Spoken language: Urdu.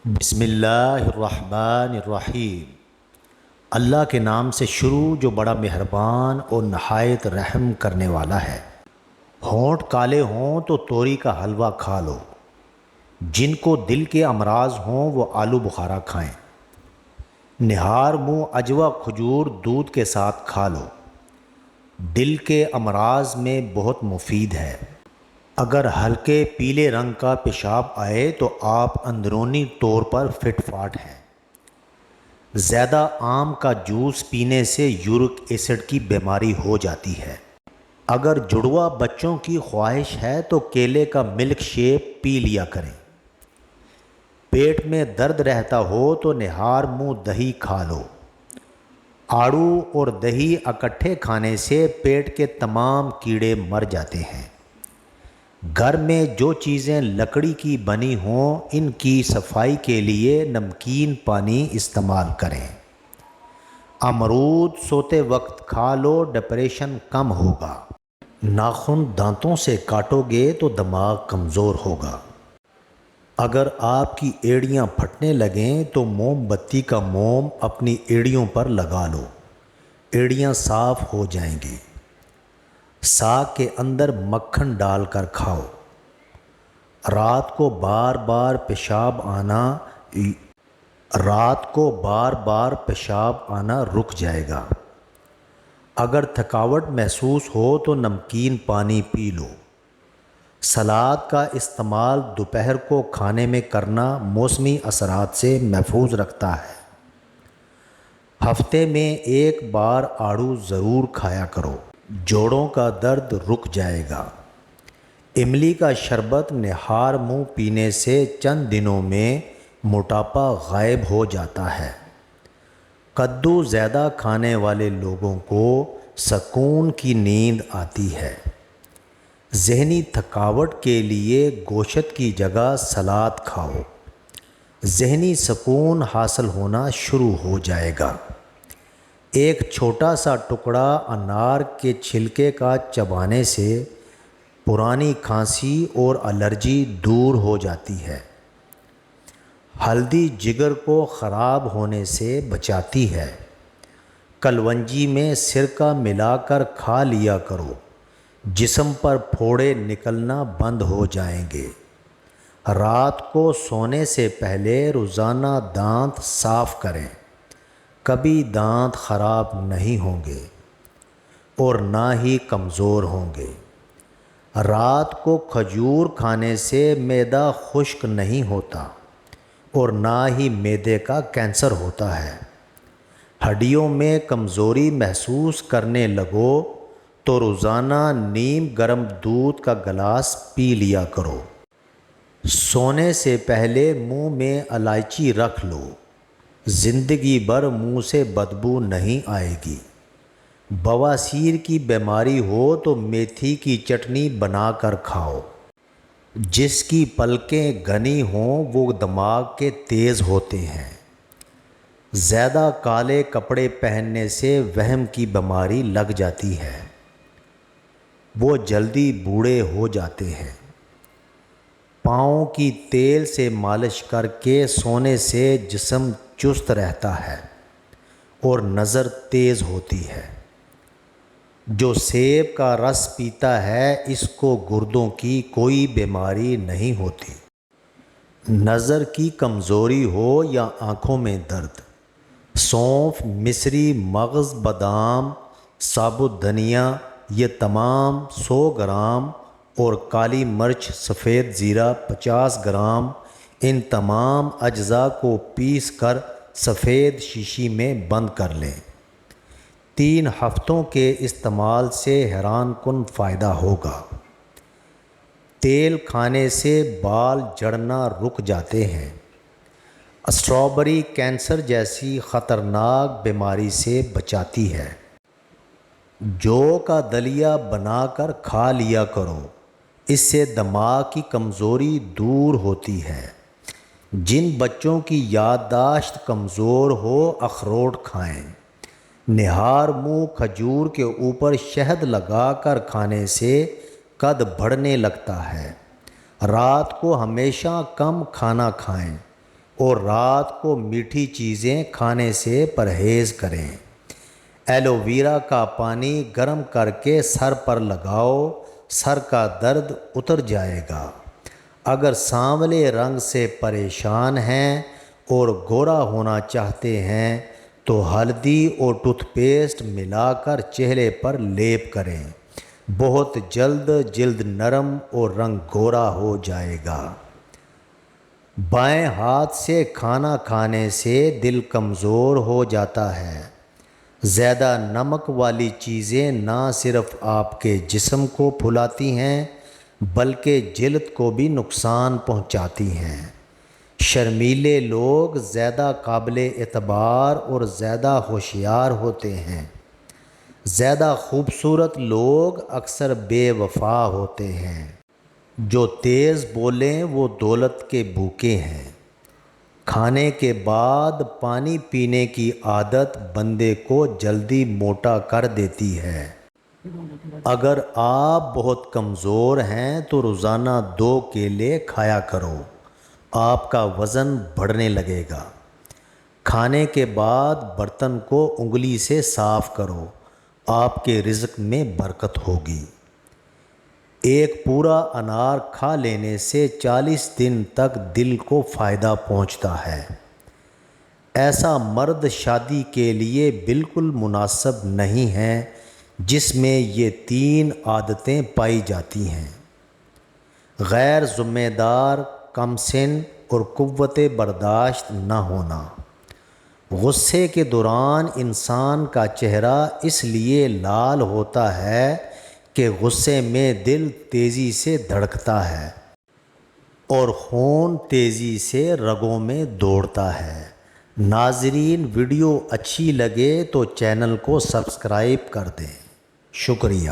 بسم اللہ الرحمن الرحیم۔ اللہ کے نام سے شروع جو بڑا مہربان اور نہایت رحم کرنے والا ہے۔ ہونٹ کالے ہوں تو توری کا حلوہ کھا لو، جن کو دل کے امراض ہوں وہ آلو بخارا کھائیں۔ نہار منہ اجوا کھجور دودھ کے ساتھ کھا لو، دل کے امراض میں بہت مفید ہے۔ اگر ہلکے پیلے رنگ کا پیشاب آئے تو آپ اندرونی طور پر فٹ فاٹ ہیں۔ زیادہ آم کا جوس پینے سے یورک ایسڈ کی بیماری ہو جاتی ہے۔ اگر جڑوا بچوں کی خواہش ہے تو کیلے کا ملک شیک پی لیا کریں۔ پیٹ میں درد رہتا ہو تو نہار منہ دہی کھا لو۔ آڑو اور دہی اکٹھے کھانے سے پیٹ کے تمام کیڑے مر جاتے ہیں۔ گھر میں جو چیزیں لکڑی کی بنی ہوں ان کی صفائی کے لیے نمکین پانی استعمال کریں۔ امرود سوتے وقت کھا لو، ڈپریشن کم ہوگا۔ ناخن دانتوں سے کاٹو گے تو دماغ کمزور ہوگا۔ اگر آپ کی ایڑیاں پھٹنے لگیں تو موم بتی کا موم اپنی ایڑیوں پر لگا لو، ایڑیاں صاف ہو جائیں گی۔ ساگ کے اندر مکھن ڈال کر کھاؤ۔ رات کو بار بار پیشاب آنا رک جائے گا۔ اگر تھکاوٹ محسوس ہو تو نمکین پانی پی لو۔ سلاد کا استعمال دوپہر کو کھانے میں کرنا موسمی اثرات سے محفوظ رکھتا ہے۔ ہفتے میں ایک بار آڑو ضرور کھایا کرو، جوڑوں کا درد رک جائے گا۔ املی کا شربت نہار منہ پینے سے چند دنوں میں موٹاپا غائب ہو جاتا ہے۔ کدو زیادہ کھانے والے لوگوں کو سکون کی نیند آتی ہے۔ ذہنی تھکاوٹ کے لیے گوشت کی جگہ سلاد کھاؤ، ذہنی سکون حاصل ہونا شروع ہو جائے گا۔ ایک چھوٹا سا ٹکڑا انار کے چھلکے کا چبانے سے پرانی کھانسی اور الرجی دور ہو جاتی ہے۔ ہلدی جگر کو خراب ہونے سے بچاتی ہے۔ کلونجی میں سرکہ ملا کر کھا لیا کرو، جسم پر پھوڑے نکلنا بند ہو جائیں گے۔ رات کو سونے سے پہلے روزانہ دانت صاف کریں، کبھی دانت خراب نہیں ہوں گے اور نہ ہی کمزور ہوں گے۔ رات کو کھجور کھانے سے معدہ خشک نہیں ہوتا اور نہ ہی معدے کا کینسر ہوتا ہے۔ ہڈیوں میں کمزوری محسوس کرنے لگو تو روزانہ نیم گرم دودھ کا گلاس پی لیا کرو۔ سونے سے پہلے منہ میں الائچی رکھ لو، زندگی بھر منہ سے بدبو نہیں آئے گی۔ بواسیر کی بیماری ہو تو میتھی کی چٹنی بنا کر کھاؤ۔ جس کی پلکیں گھنی ہوں وہ دماغ کے تیز ہوتے ہیں۔ زیادہ کالے کپڑے پہننے سے وہم کی بیماری لگ جاتی ہے، وہ جلدی بوڑھے ہو جاتے ہیں۔ پاؤں کی تیل سے مالش کر کے سونے سے جسم چست رہتا ہے اور نظر تیز ہوتی ہے۔ جو سیب کا رس پیتا ہے اس کو گردوں کی کوئی بیماری نہیں ہوتی۔ نظر کی کمزوری ہو یا آنکھوں میں درد، سونف، مصری، مغز، بادام، ثابت دھنیا یہ تمام 100 گرام اور کالی مرچ سفید زیرہ 50 گرام، ان تمام اجزاء کو پیس کر سفید شیشی میں بند کر لیں۔ 3 ہفتوں کے استعمال سے حیران کن فائدہ ہوگا۔ تیل کھانے سے بال جھڑنا رک جاتے ہیں۔ اسٹرابری کینسر جیسی خطرناک بیماری سے بچاتی ہے۔ جو کا دلیا بنا کر کھا لیا کرو، اس سے دماغ کی کمزوری دور ہوتی ہے۔ جن بچوں کی یادداشت کمزور ہو اخروٹ کھائیں۔ نہار منہ کھجور کے اوپر شہد لگا کر کھانے سے قد بڑھنے لگتا ہے۔ رات کو ہمیشہ کم کھانا کھائیں اور رات کو میٹھی چیزیں کھانے سے پرہیز کریں۔ ایلو ویرا کا پانی گرم کر کے سر پر لگاؤ، سر کا درد اتر جائے گا۔ اگر سانولے رنگ سے پریشان ہیں اور گورا ہونا چاہتے ہیں تو ہلدی اور ٹوتھ پیسٹ ملا کر چہرے پر لیپ کریں، بہت جلد جلد نرم اور رنگ گورا ہو جائے گا۔ بائیں ہاتھ سے کھانا کھانے سے دل کمزور ہو جاتا ہے۔ زیادہ نمک والی چیزیں نہ صرف آپ کے جسم کو پھلاتی ہیں بلکہ جلد کو بھی نقصان پہنچاتی ہیں۔ شرمیلے لوگ زیادہ قابل اعتبار اور زیادہ ہوشیار ہوتے ہیں۔ زیادہ خوبصورت لوگ اکثر بے وفا ہوتے ہیں۔ جو تیز بولیں وہ دولت کے بھوکے ہیں۔ کھانے کے بعد پانی پینے کی عادت بندے کو جلدی موٹا کر دیتی ہے۔ اگر آپ بہت کمزور ہیں تو روزانہ 2 کیلے کھایا کرو، آپ کا وزن بڑھنے لگے گا۔ کھانے کے بعد برتن کو انگلی سے صاف کرو، آپ کے رزق میں برکت ہوگی۔ ایک پورا انار کھا لینے سے 40 دن تک دل کو فائدہ پہنچتا ہے۔ ایسا مرد شادی کے لیے بالکل مناسب نہیں ہے جس میں یہ 3 عادتیں پائی جاتی ہیں: غیر ذمہ دار، کم سن اور قوت برداشت نہ ہونا۔ غصے کے دوران انسان کا چہرہ اس لیے لال ہوتا ہے کہ غصے میں دل تیزی سے دھڑکتا ہے اور خون تیزی سے رگوں میں دوڑتا ہے۔ ناظرین، ویڈیو اچھی لگے تو چینل کو سبسکرائب کر دیں۔ شکریہ۔